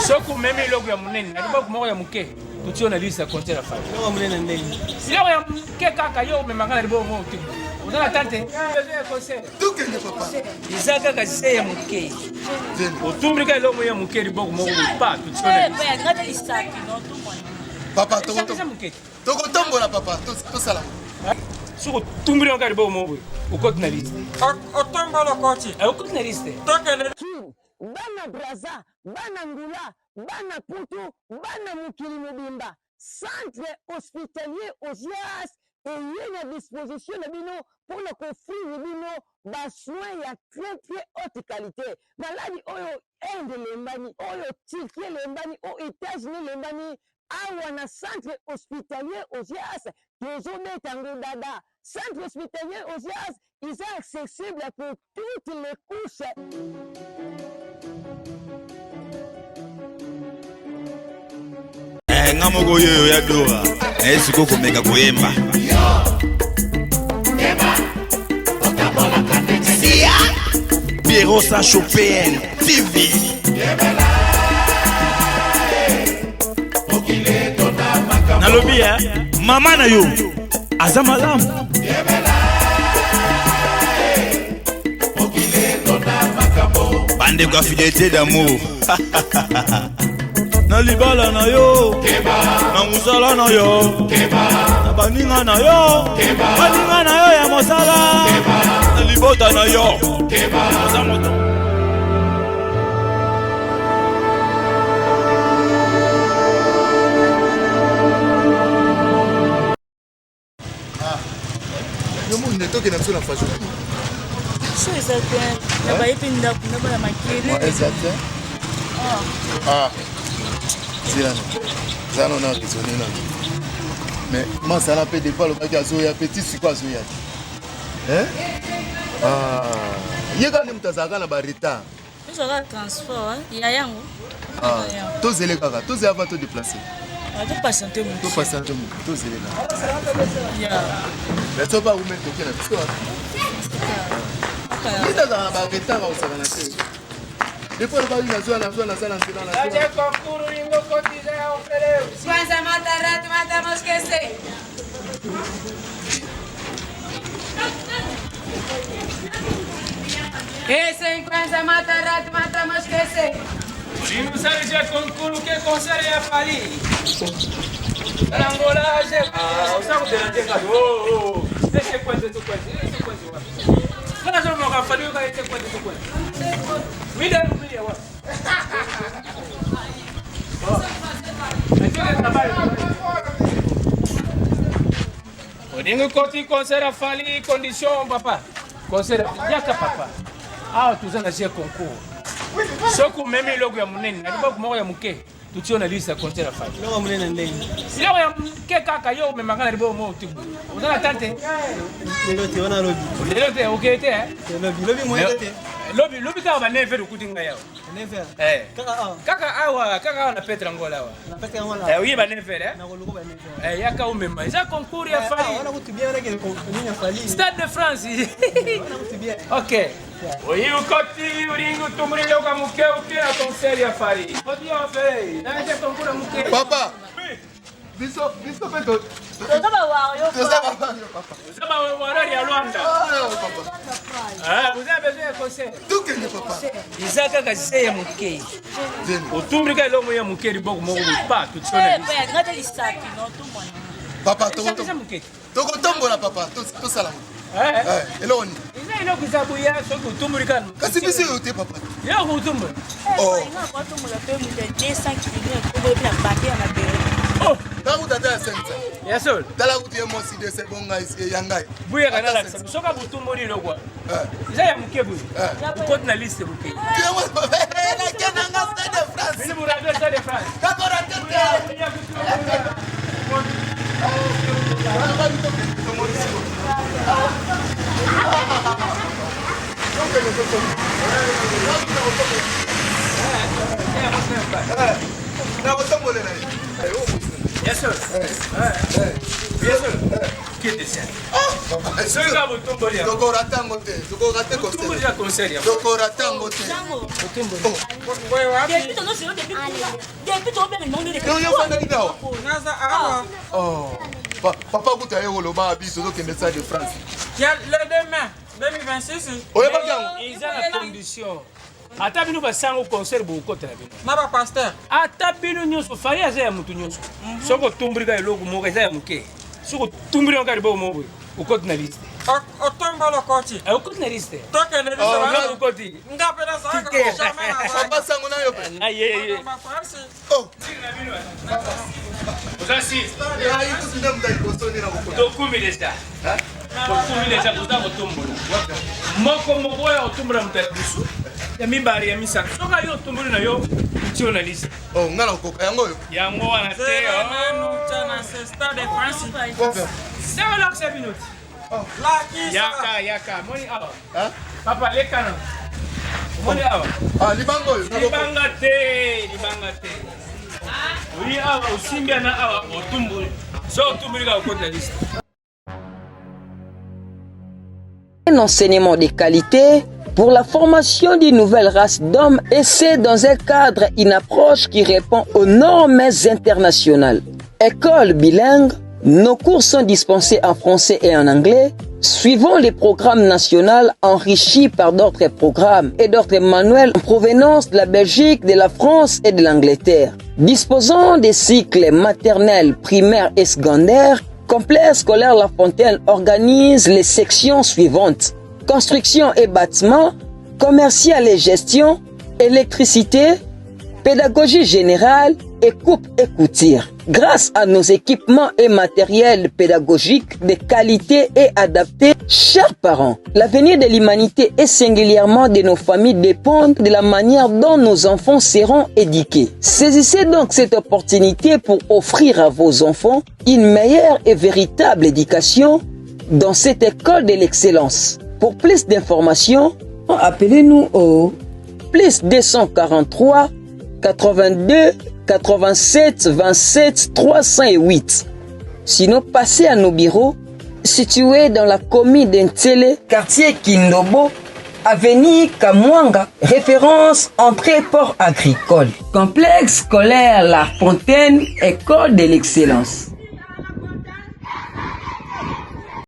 Soko meme logo ya munene, aliba kumoko ya muke. Tutiona lista concert la famille. Logo munene ndenge. Logo ya muke kaka yo memanga libo mo tibu. Uzana tante. Tout que ne papa. Isaka kasi ya muke. Otumbrika logo ya muke libo kumoko pa tutiona. Ya ngata lista no tout monde. Papa toko tombola papa. Tout ça là. Soko tumbri ngari libo mo. Ukoti na lista. Otombola koti. Ukoti na lista. Bana Braza, bana Ngula, bana Putu, bana Mukili Mubimba. Centre hospitalier Ozias et il à disposition de bino pour le offrir bino des soins à très très haute qualité. Maladi oyo Inde lembani, oyo Turquie lembani, aux États-Unis lembani. Awana centre hospitalier Ozias, Tozome Tango Dada. Centre hospitalier Ozias, ils sont accessibles pour toutes les couches. Ngamoko yoyo ya dora esiko komeka koyemba Bureau Saint-Chopin TV nalobi ya mama na yo aza malamu bande kwa fidélité d'amour na libala na yo na musala na yo na baninga na yo baninga na yo ya mosala na libota na yo Le monde n'est pas que dans la fashion. C'est exact. Na ba yepi ndaku na ba makele. Exact. Ah. Zano na raisonner là. Mais moi ça n'a pas de pas le bagage ya petit c'est quoi ça hein? Ah. Yega ni mtazaka na ba retard. Nous avons transport ya yango. Ah. Tozele kaka, tozele avant de déplacer. On va patienter mon. To patienter mon. Tozele là. Ya. Mais tu vas pas remettre OK na parce que. Il t'a dans ba retard au sakana. Depois ele vai na zona Aje concurso ingo kotiza ya ofereu. Kwanza matarato matamos esquecer. Esse kwanza matarato matamos esquecer. Ingo sabe já concurso que consegue a falir. Angola je. Ah, o sabe de onde caiu. Oh. Deixa quanto tu quanto. Kana só não vai falir o que é quanto tu quanto. Me dá no dia, ó. Oningo koti concert a fali condition papa. Concert yaka papa. Ah tu zana je concours. Soko meme logo ya munene, aliba kumoko ya muke. Tutiona lista concert a fali. Logo munene ndenge. Logo ya muke kaka yo memanga libo mo tibu. Uzana tante. Lelo te wana lobi. Lelo te okay te eh. Lobi mo te. Lobi ka ba neve rukutinga yao. Neve. Kaka na Petra Angola wa. Na Petra Angola. Oui ba neve eh. Na koluko ba neve. Yaka umema. Za concours ya fali. Wana kutubia wana ke nini fali. Stade de France. Wana kutubia. OK. Oyi ukoti uringo tumuri loka muke ukira concert ya fali. Odi ya fali. Na je concours muke. Papa. Biso peto. Tozaba wario. Tozaba wario ya Luanda. Papa. Ah, vous avez besoin de concert. Tout que ne papa. Isaka kasi ya muke. Otumbrika logo ya muke libo kumoko pa tutiona. Ya ngata lista no tout monde. Papa toko tombola papa. Tout ça là. Eloni. Ina kuzabu ya soko utumbrika. Kasi biso yote papa. Ya kutumba. Oh. Ina kwa tumula pe mu de 200 kg ko be na baki na bere. Oh, tabu tata senza. Yes sir. Tala kuti ya mosi de se bonga isi yangai. Buya kana la soka butumbori logwa. Isa ya mukebu. Ukoti na liste buke. Tu es papa. Na kena nga Stade de France. Mimi burabe Stade de France. Kakora tete. Yes sir. Yes sir. Qui est Soki ka botomboli ya. Tokorata yango te. Tokorate Botomboli ya concert ya. Tokorata yango te. Yo fanda di dawa. Papa kuta ye woloba biso tokende Stade de France. Le demain 2026. Oyeba yango. Eza na condition. Ata bino basango concert bokotela bino. Na ba pasteur. Ata bino nyonso fari aza ya mutu nyonso. Soko tumbrika eloko moko eza ya muke. Soko tumbrika ngari bo moko. Ukoti na liste. Otomba lokoti. Ukoti na liste. Toke na liste. Ukoti. Ngape na saka ko jamais. Papa sango na yo pe. Aye. Oh. Uzasi. Ya ikuti na mdai kosoni na mukolo. Tokumi deja. Tokumi deja kuza botombola. Moko ya otumbra mutalisu. Ya mibari ya misaka. Soka yo tumbuli na yo tio na liste. Oh, ngana ukoka yango yo. Yango wana te. Stade de France. Sewa la kse binoti. Yaka. Moni awa. Hein? Papa lekana. Moni awa. Ah, libango yo. Libanga te. Oui awa usimbia na awa otumbuli. So otumbuli ka okota liste. Un enseignement de qualité pour la formation d'une nouvelle race d'hommes et c'est dans un cadre, une approche qui répond aux normes internationales. École bilingue, nos cours sont dispensés en français et en anglais, suivant les programmes nationaux enrichis par d'autres programmes et d'autres manuels en provenance de la Belgique, de la France et de l'Angleterre. Disposant des cycles maternels, primaires et secondaires, Complexe scolaire La Fontaine organise les sections suivantes: construction et bâtiment, commercial et gestion, électricité, pédagogie générale et coupe et couture. Grâce à nos équipements et matériels pédagogiques de qualité et adaptés, chers parents, l'avenir de l'humanité et singulièrement de nos familles dépendent de la manière dont nos enfants seront éduqués. Saisissez donc cette opportunité pour offrir à vos enfants une meilleure et véritable éducation dans cette école de l'excellence. Pour plus d'informations, appelez-nous au plus 243 82 87 27 308. Sinon, passez à nos bureaux situés dans la commune d'Ntélé, quartier Kindobo, avenue Kamwanga, référence entrée port agricole. Complexe scolaire La Fontaine, école de l'excellence.